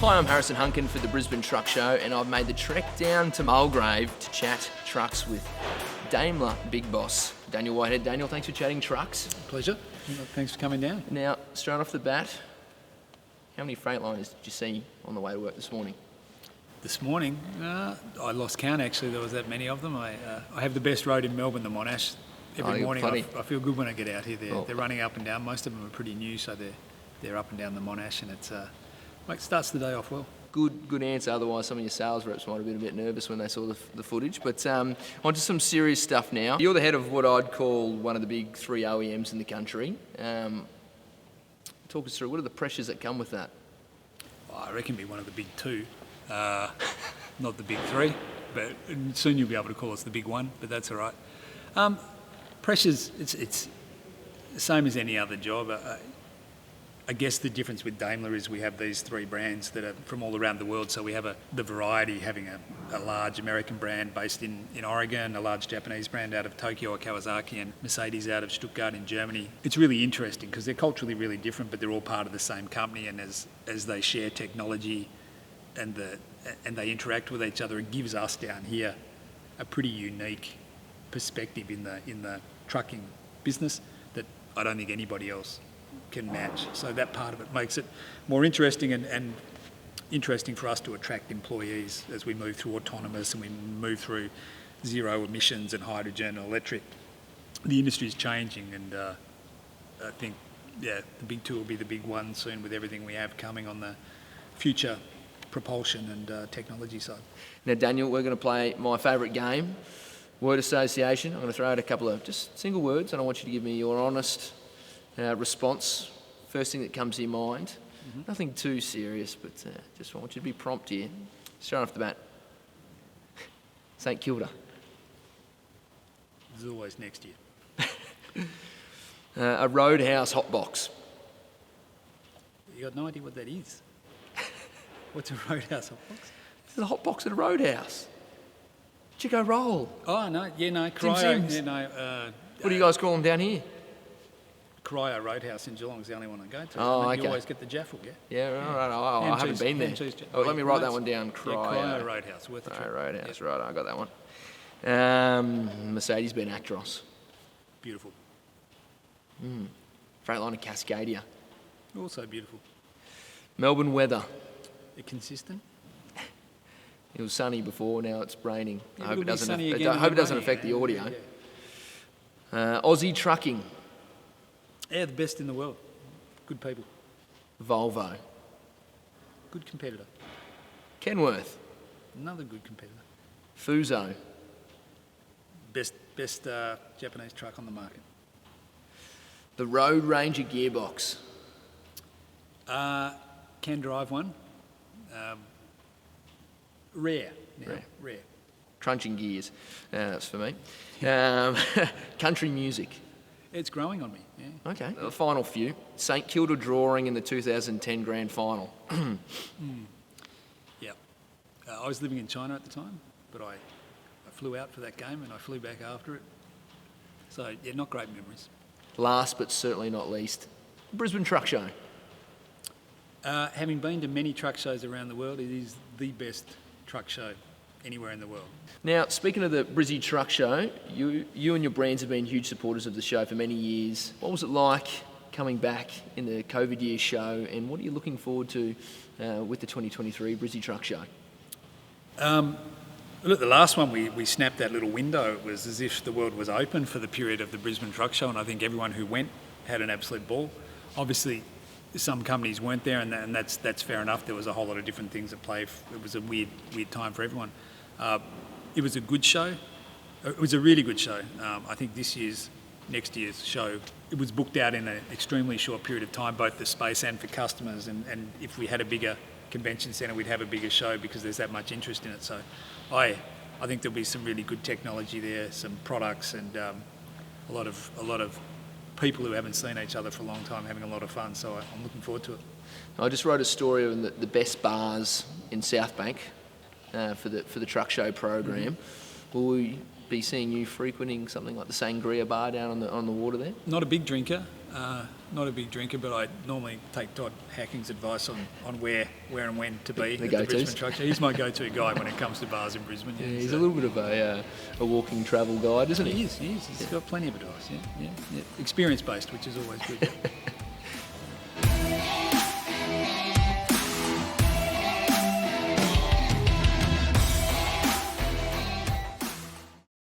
Hi, I'm Harrison Hunkin for the Brisbane Truck Show, and I've made the trek down to Mulgrave to chat trucks with Daimler Big Boss, Daniel Whitehead. Daniel, thanks for chatting trucks. Pleasure. Thanks for coming down. Now, straight off the bat, how many Freightliners did you see on the way to work this morning? This morning, I lost count actually. There was that many of them. I have the best road in Melbourne, the Monash. Every morning I feel good when I get out here. They're running up and down. Most of them are pretty new, so they're up and down the Monash, and it starts the day off well. Good answer. Otherwise, some of your sales reps might have been a bit nervous when they saw the footage. But on to some serious stuff now. You're the head of what I'd call one of the big three OEMs in the country. Talk us through, what are the pressures that come with that? Well, I reckon be one of the big two. Not the big three, but soon you'll be able to call us the big one, but that's all right. Pressures, it's the same as any other job. I guess the difference with Daimler is we have these three brands that are from all around the world, so we have the variety, having a large American brand based in Oregon, a large Japanese brand out of Tokyo or Kawasaki, and Mercedes out of Stuttgart in Germany. It's really interesting because they're culturally really different, but they're all part of the same company, and as they share technology and they interact with each other, it gives us down here a pretty unique perspective in the trucking business that I don't think anybody else can match. So that part of it makes it more interesting and interesting for us to attract employees as we move through autonomous and we move through zero emissions and hydrogen and electric. The industry is changing, and I think the big two will be the big one soon with everything we have coming on the future propulsion and technology side. Now, Daniel, we're going to play my favourite game, word association. I'm going to throw out a couple of just single words, and I want you to give me your honest response. First thing that comes to your mind. Mm-hmm. Nothing too serious, but just want you to be prompt here. Straight off the bat. St Kilda. There's always next year. A Roadhouse hotbox. You got no idea what that is? What's a Roadhouse hotbox? It's a hotbox at a Roadhouse. Chico Roll. Oh, no, Tim Sims. What do you guys call them down here? Cryo Roadhouse in Geelong is the only one I go to. Oh, okay. You always get the Jaffle, yeah? Yeah, right. I haven't been there. Let me write that one down. Cryo Roadhouse, worth a trip. Roadhouse, right, I got that one. Mercedes-Benz Actros. Beautiful. Freightliner Cascadia. Also beautiful. Melbourne weather. Consistent. It was sunny before, now it's raining. Yeah, I hope it doesn't affect the audio. Yeah. Aussie trucking. Yeah, the best in the world. Good people. Volvo. Good competitor. Kenworth. Another good competitor. Fuso. Best Japanese truck on the market. The Road Ranger gearbox. Can drive one. Rare. Crunching gears. That's for me. Country music. It's growing on me, yeah. Okay. The final few. St Kilda drawing in the 2010 Grand Final. Yeah. I was living in China at the time, but I flew out for that game and I flew back after it. So, yeah, not great memories. Last but certainly not least, Brisbane Truck Show. Having been to many truck shows around the world, it is the best truck show anywhere in the world. Now, speaking of the Brizzy Truck Show, you and your brands have been huge supporters of the show for many years. What was it like coming back in the COVID year show, and what are you looking forward to with the 2023 Brizzy Truck Show? Look, the last one we snapped that little window. It was as if the world was open for the period of the Brisbane Truck Show, and I think everyone who went had an absolute ball. Obviously, some companies weren't there, and that's fair enough. There was a whole lot of different things at play. It was a weird time for everyone. It was a good show. It was a really good show. I think next year's show, it was booked out in an extremely short period of time, both the space and for customers. And if we had a bigger convention centre, we'd have a bigger show because there's that much interest in it. So I think there'll be some really good technology there, some products, and a lot of people who haven't seen each other for a long time having a lot of fun. So I'm looking forward to it. I just wrote a story on the best bars in South Bank for the truck show program. Will we be seeing you frequenting something like the Sangria bar down on the water there? Not a big drinker. Not a big drinker, but I normally take Todd Hacking's advice on where and when to be The at the go-tos. Brisbane Truck Show. He's my go-to guy when it comes to bars in Brisbane. Yeah, he's a little bit of a walking travel guide, isn't he? He is. He's got plenty of advice. Yeah. Experience-based, which is always good.